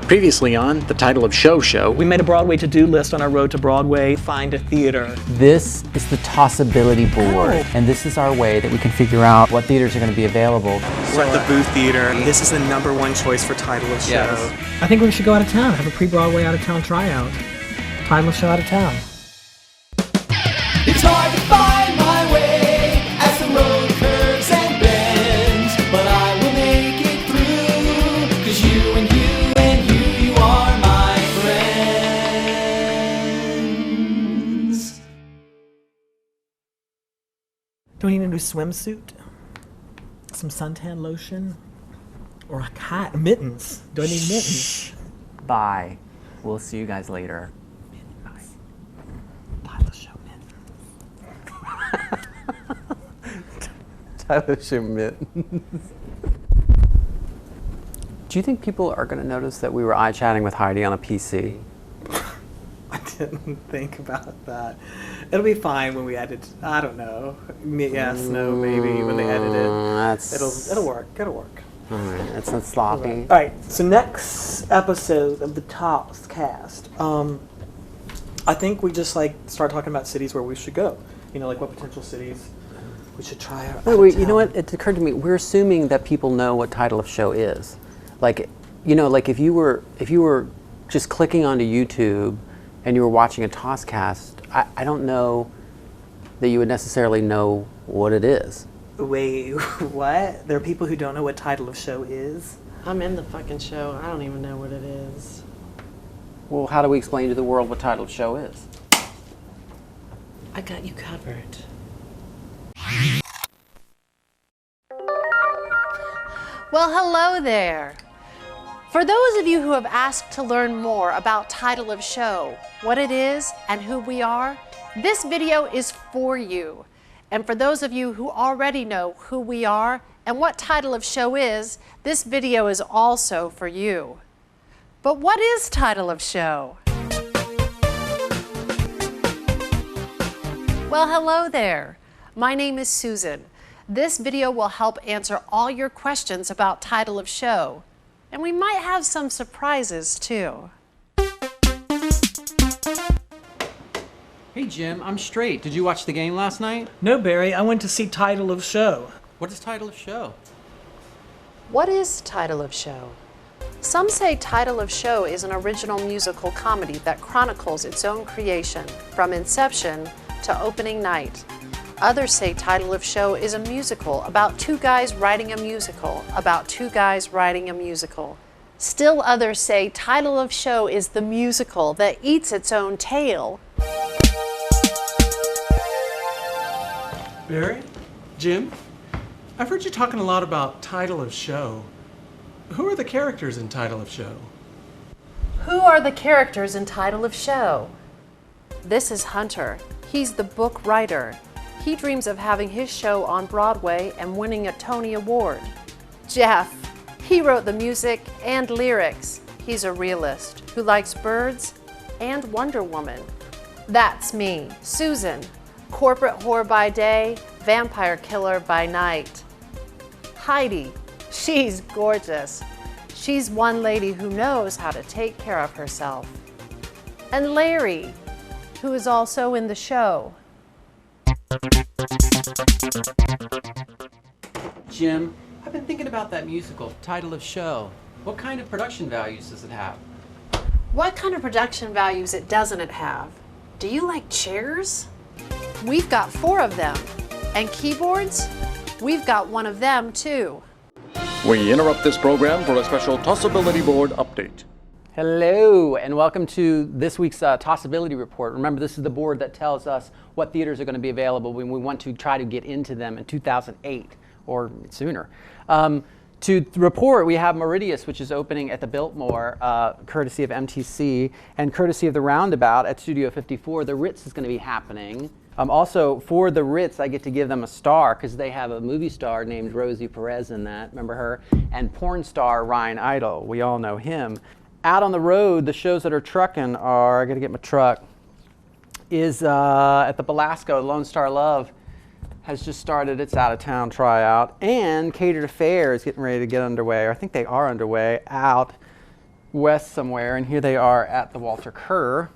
Previously on The Title of Show. We made a Broadway to-do list on our road to Broadway. Find a theater. This is the Tossability Board, and this is our way that we can figure out what theaters are going to be available. We're at the Booth Theater. This is the #1 choice for Title of Show. Yes. I think we should go out of town, have a pre-Broadway out-of-town tryout. Title of Show out of town. It's hard to find my way as the road curves and bends, but I will make it through, 'cause you and you are my friends. Do we need a new swimsuit? Some suntan lotion? Or a hat? Mittens? Do I need mittens? Bye. We'll see you guys later. Title of Show mittens. Title of Show mittens. Do you think people are going to notice that we were eye-chatting with Heidi on a PC? I didn't think about that. It'll be fine when we edit. I don't know. Yes, no, maybe when they edit it. It'll work. It'll work. All right, it's not sloppy. All right. So next episode of the Tops Cast, I think we just start talking about cities where we should go. You know, like what potential cities we should try out. Wait, you know what? It occurred to me. We're assuming that people know what Title of Show is. Like, you know, like if you were just clicking onto YouTube and you were watching a Tosscast, I don't know that you would necessarily know what it is. Wait, what? There are people who don't know what Title of Show is? I'm in the fucking show. I don't even know what it is. Well, how do we explain to the world what Title of Show is? I got you covered. Well, hello there. For those of you who have asked to learn more about Title of Show, what it is, and who we are, this video is for you. And for those of you who already know who we are and what Title of Show is, this video is also for you. But what is Title of Show? Well, hello there. My name is Susan. This video will help answer all your questions about Title of Show. And we might have some surprises too. Hey Jim, I'm straight. Did you watch the game last night? No, Barry, I went to see Title of Show. What is Title of Show? What is Title of Show? Some say Title of Show is an original musical comedy that chronicles its own creation, from inception to opening night. Others say Title of Show is a musical about two guys writing a musical about two guys writing a musical. Still others say Title of Show is the musical that eats its own tail. Barry? Jim? I've heard you talking a lot about Title of Show. Who are the characters in Title of Show? Who are the characters in Title of Show? This is Hunter. He's the book writer. He dreams of having his show on Broadway and winning a Tony Award. Jeff. He wrote the music and lyrics. He's a realist who likes birds and Wonder Woman. That's me, Susan. Corporate whore by day, vampire killer by night. Heidi. She's gorgeous. She's one lady who knows how to take care of herself. And Larry, who is also in the show. Jim, I've been thinking about that musical, Title of Show. What kind of production values does it have? What kind of production values doesn't it have? Do you like chairs? We've got 4 of them. And keyboards? We've got one of them too. We interrupt this program for a special Tossability Board update. Hello, and welcome to this week's Tossability Report. Remember, this is the board that tells us what theaters are going to be available when we want to try to get into them in 2008 or sooner. To report, we have Meridius, which is opening at the Biltmore, courtesy of MTC, and courtesy of the Roundabout at Studio 54. The Ritz is going to be happening. Also, for the Ritz, I get to give them a star because they have a movie star named Rosie Perez in that. Remember her? And porn star Ryan Idle. We all know him. Out on the road, the shows that are trucking are, I got to get my truck, is at the Belasco, Lone Star Love has just started its out-of-town tryout, and Catered Affair is getting ready to get underway, or I think they are underway, out west somewhere, and here they are at the Walter Kerr.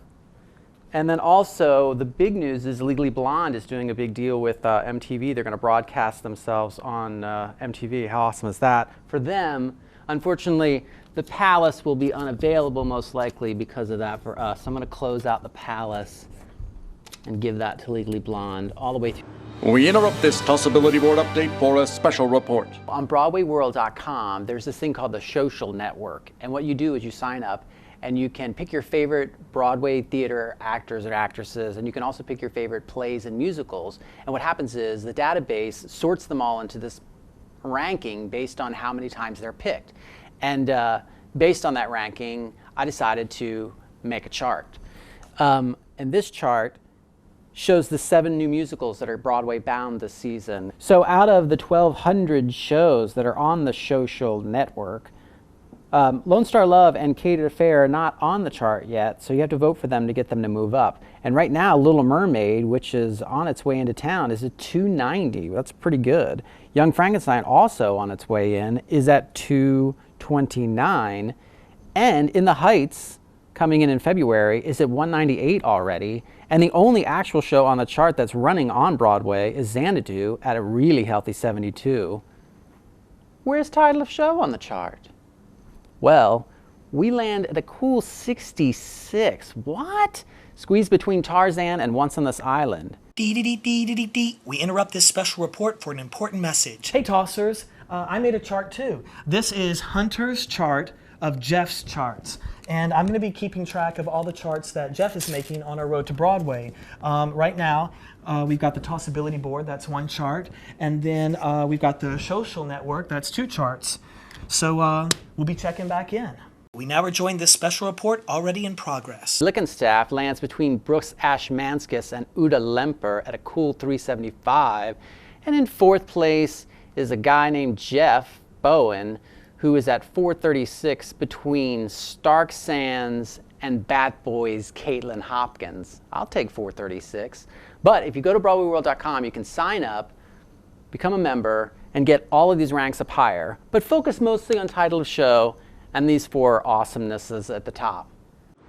And then also, the big news is Legally Blonde is doing a big deal with MTV. They're going to broadcast themselves on MTV. How awesome is that? For them, unfortunately, the Palace will be unavailable most likely because of that for us. I'm going to close out the Palace and give that to Legally Blonde all the way through. We interrupt this Tossability Board update for a special report. On BroadwayWorld.com, there's this thing called the Social Network. And what you do is you sign up and you can pick your favorite Broadway theater actors or actresses, and you can also pick your favorite plays and musicals. And what happens is the database sorts them all into this ranking based on how many times they're picked. And based on that ranking, I decided to make a chart. And this chart shows the 7 new musicals that are Broadway bound this season. So out of the 1,200 shows that are on the Social Network, Lone Star Love and Catered Affair are not on the chart yet, so you have to vote for them to get them to move up. And right now, Little Mermaid, which is on its way into town, is at 290. That's pretty good. Young Frankenstein, also on its way in, is at 229. And In the Heights, coming in February, is at 198 already. And the only actual show on the chart that's running on Broadway is Xanadu at a really healthy 72. Where's Title of Show on the chart? Well, we land at a cool 66. What? Squeezed between Tarzan and Once on This Island. Dee. We interrupt this special report for an important message. Hey tossers, I made a chart too. This is Hunter's chart of Jeff's charts. And I'm going to be keeping track of all the charts that Jeff is making on our road to Broadway. Right now, we've got the Tossability Board, that's 1 chart. And then we've got the Social Network, that's 2 charts. So we'll be checking back in. We now rejoin this special report already in progress. Lickenstaff lands between Brooks Ashmanskis and Uda Lemper at a cool 375. And in 4th place is a guy named Jeff Bowen, who is at 436 between Stark Sands and Bat Boys Caitlin Hopkins. I'll take 436. But if you go to BroadwayWorld.com, you can sign up, become a member, and get all of these ranks up higher, but focus mostly on Title of Show and these 4 awesomenesses at the top.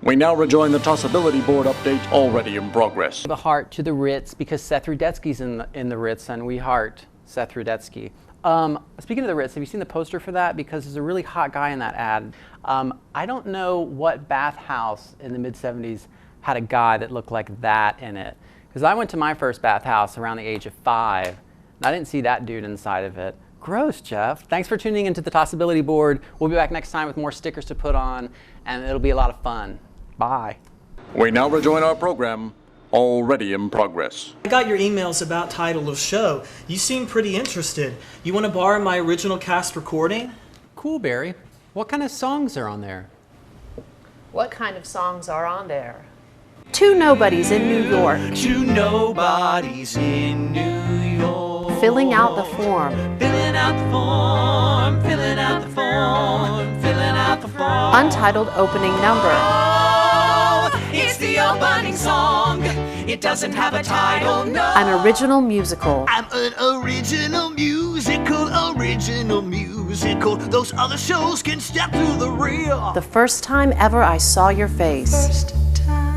We now rejoin the Tossability Board update already in progress. The heart to the Ritz because Seth Rudetsky's in the Ritz, and we heart Seth Rudetsky. Speaking of the Ritz, have you seen the poster for that? Because there's a really hot guy in that ad. I don't know what bathhouse in the mid-70s had a guy that looked like that in it. Because I went to my first bathhouse around the age of 5, and I didn't see that dude inside of it. Gross, Jeff. Thanks for tuning into the Tossability Board. We'll be back next time with more stickers to put on, and it'll be a lot of fun. Bye. We now rejoin our program, already in progress. I got your emails about Title of Show. You seem pretty interested. You want to borrow my original cast recording? Cool, Barry. What kind of songs are on there? What kind of songs are on there? 2 nobodies in New York. 2 nobodies in New York. Filling out the form. Filling out the form. Filling out the form. Filling out the form. Untitled opening number. Oh, it's the opening song. It doesn't have a title, no. An original musical. I'm an original musical. Those other shows can step to the rear. The first time ever I saw your face. First time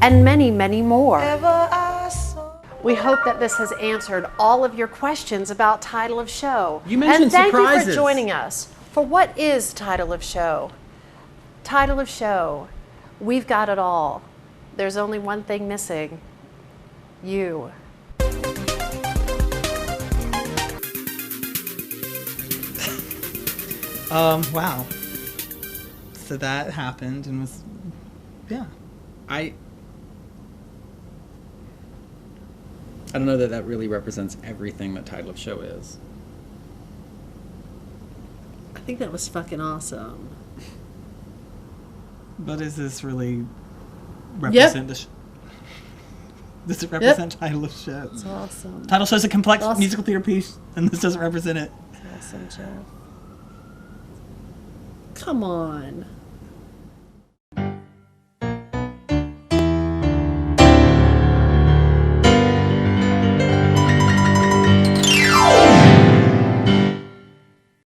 And many, many more. ever I saw. We hope that this has answered all of your questions about Title of Show. You mentioned and thank you surprises. for joining us. For what is Title of Show? Title of Show. We've got it all. There's only one thing missing. You. Wow. So that happened and was, yeah. I don't know that really represents everything that Title of Show is. I think that was fucking awesome. But does this really represent the does it represent Title of Show? It's awesome. Title Show is a complex Awesome. musical theater piece, and this doesn't represent it. Awesome, Jeff. Come on.